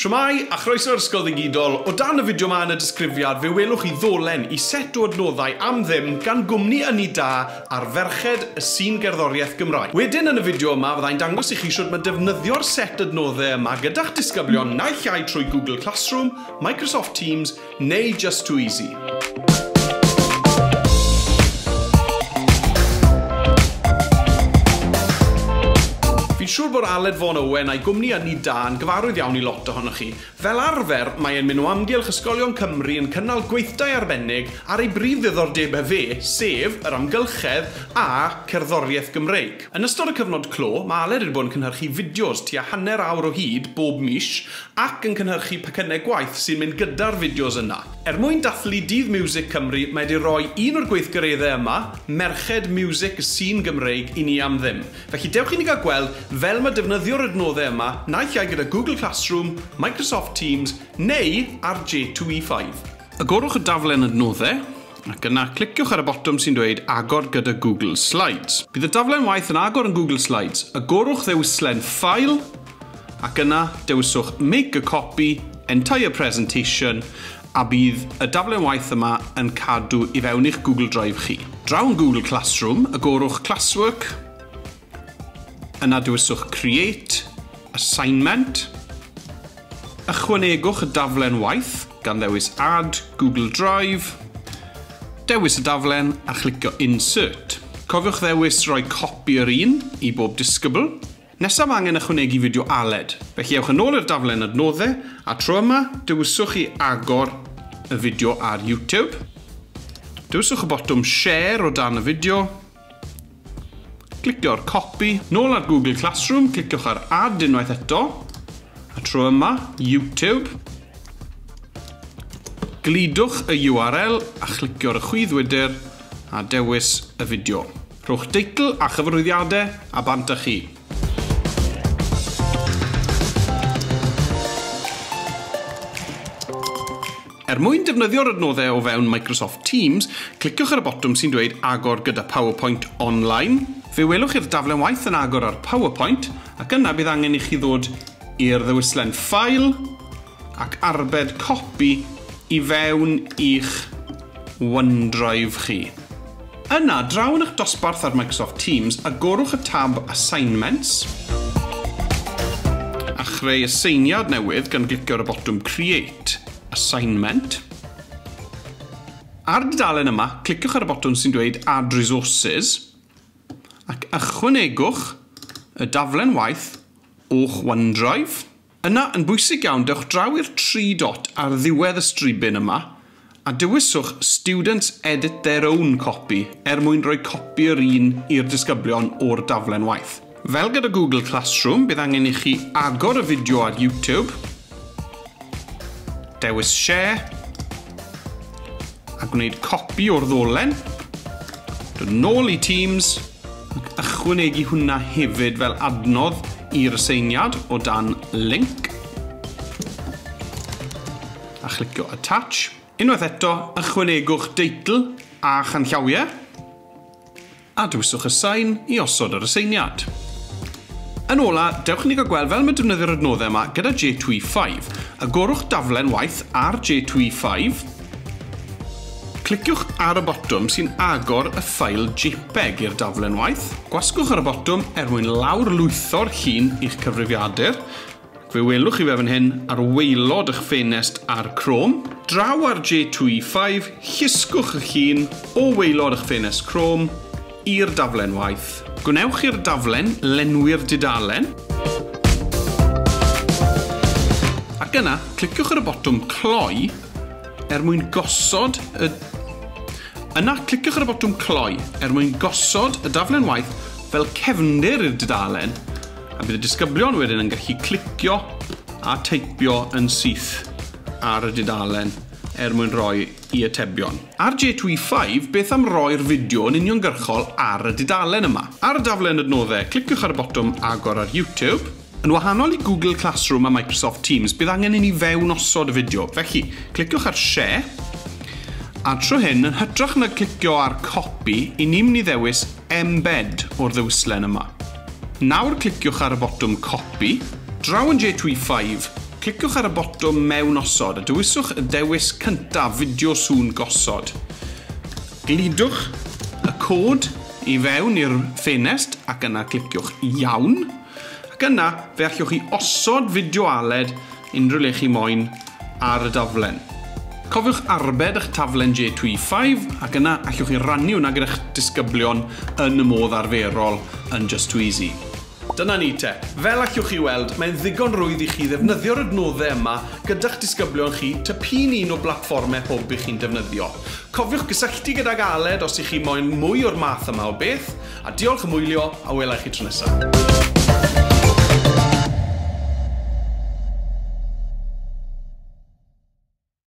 Shwmai a chroeso'r ysgol ddigidol, o dan y fideo yma yn y disgrifiad fe welwch chi ddolen I set o adnoddau am ddim gan gwmni ynni da ar ferched y sîn gerddoriaeth Gymraeg. Wedyn yn y fideo yma fyddai'n dangos I chi sut mae defnyddio'r set adnoddau yma gyda'ch disgyblion naill ai trwy Google Classroom, Microsoft Teams neu Just Too Easy. Fi'n siŵr bod Aled Vaughan Owen a'i gwmni ynni da yn gyfarwydd iawn I lot ohonoch chi. Fel arfer, mae e'n mynd o amgylch ysgolion Cymru yn cynnal gweithdai arbennig ar ei brif ddiddordebau fe, sef yr amgylchedd a cerddoriaeth Gymreig. Yn ystod y cyfnod clo, mae Aled wedi bod yn cynhyrchu fideos tua hanner awr o hyd bob mis ac yn cynhyrchu pacynau gwaith sy'n mynd gyda'r fideos yna. Mwyn dathlu Dydd Music Cymru, mae wedi rhoi un o'r gweithgareddau yma, Merched Music y Sîn Gymreig I ni am ddim. Felly dewch I ni gael gweld fel mae defnyddio'r adnoddau yma naill ai gyda Google Classroom, Microsoft Teams neu ar J2E5. Agorwch y daflen adnoddau ac yna cliciwch ar y botwm sy'n dweud agor gyda Google Slides. Bydd y daflen waith yn agor yn Google Slides. Agorwch ddewislen File ac yna dewiswch Make a Copy, Entire Presentation a bydd y daflen waith yma yn cadw I fewn i'ch Google Drive chi. Draw yn Google Classroom, agorwch Classwork, yna dewiswch Create, Assignment, ychwanegwch y daflen waith gan ddewis Add, Google Drive, dewis y daflen a chlicio Insert. Cofiwch ddewis rhoi copi yr un I bob disgybl. Nesaf angen ychwanegu fideo Aled, felly ewch yn ôl i'r daflen adnoddau a tro yma dewiswch I agor y fideo ar YouTube. Dewiswch y botwm Share o dan y fideo. Clicio'r copi, nôl ar Google Classroom, cliciwch ar Add unwaith eto, a tro yma, YouTube. Glidwch y URL a chlicio'r chwyddwydr a dewis y fideo. Rhowch deitl a chyfarwyddiadau a bant â chi. Mwyn defnyddio'r adnoddau o fewn Microsoft Teams, cliciwch ar y botwm sy'n dweud agor gyda PowerPoint online. Fe welwch i'r daflen waith yn agor ar PowerPoint ac yna bydd angen I chi ddod i'r ddewislen File ac arbed copi I fewn i'ch OneDrive chi. Yna, draw yn eich dosbarth ar Microsoft Teams, agorwch y tab Assignments a chreu aseiniad newydd gan glicio ar y botwm Create Assignment. Ar y dudalen yma, cliciwch ar y botwm sy'n dweud Add Resources ac ychwanegwch y daflen waith o'ch OneDrive. Yna, yn bwysig iawn, dewch draw i'r 3 dot ar ddiwedd y stribyn yma a dewiswch Students Edit Their Own Copy mwyn rhoi copi yr un i'r disgyblion o'r daflen waith. Fel gyda Google Classroom, bydd angen I chi agor y fideo ar YouTube, dewis Share a gwneud copi o'r ddolen, dod nôl I Teams ac ychwanegu hwnna hefyd fel adnodd i'r aseiniad o dan link a chlicio Attach. Unwaith eto, ychwanegwch deitl a chanllawiau a dewiswch Assign I osod yr aseiniad. Yn ola, dewch ni gael gweld fel mae defnyddio'r adnoddau yma gyda J2E5. Agorwch daflen waith ar J2E5. Cliciwch ar y botwm sy'n agor y ffail JPEG i'r daflen waith. Gwasgwch ar y botwm mwyn lawr lwytho'r llun i'ch cyfrifiadur. Fe welwch chi fe fan hyn ar waelod eich ffenest ar Chrome. Draw ar J2E5, llusgwch y llun o waelod eich ffenest Chrome i'r daflen waith. Gwnewch i'r daflen lenwi'r dudalen. Ac yna, cliciwch ar y botwm cloi mwyn gosod y... Yna, cliciwch ar y botwm cloi mwyn gosod y daflen waith fel cefndir i'r dudalen a bydd y disgyblion wedyn yn gallu clicio a teipio yn syth ar y dudalen mwyn rhoi I atebion. Ar J2E5, beth am roi'r fideo yn uniongyrchol ar y dudalen yma. Ar y daflen adnoddau, cliciwch ar y botwm agor ar YouTube. Yn wahanol I Google Classroom a Microsoft Teams, bydd angen I ni fewn osod y fideo. Felly, cliciwch ar Share a tro hyn yn hytrach na clicio ar Copy, I ni'n mynd I ddewis Embed o'r ddewislen yma. Nawr cliciwch ar y botwm Copy, draw yn J2E5, cliciwch ar y botwm mewn osod a dewiswch y dewis cyntaf fideo sŵn gosod. Glidwch y cod i fewn i'r ffenest ac yna cliciwch iawn. Ac yna fe allwch chi osod fideo aled unrhyw le chi moyn ar y daflen. Cofiwch arbed eich taflen J25 ac yna allwch chi rannu hwnna gyda'ch disgyblion yn y modd arferol yn Just Too Easy. Dyna ni te. Fel allwch chi weld, mae'n ddigon rwydd i chi ddefnyddio'r adnoddau yma gyda'ch disgyblion chi typun un o blatfformau hwb i chi'n defnyddio. Cofiwch gysylltu gydag Aled os ych chi moyn mwy o'r math yma o beth, a diolch am wylio a welai chi tro nesaf.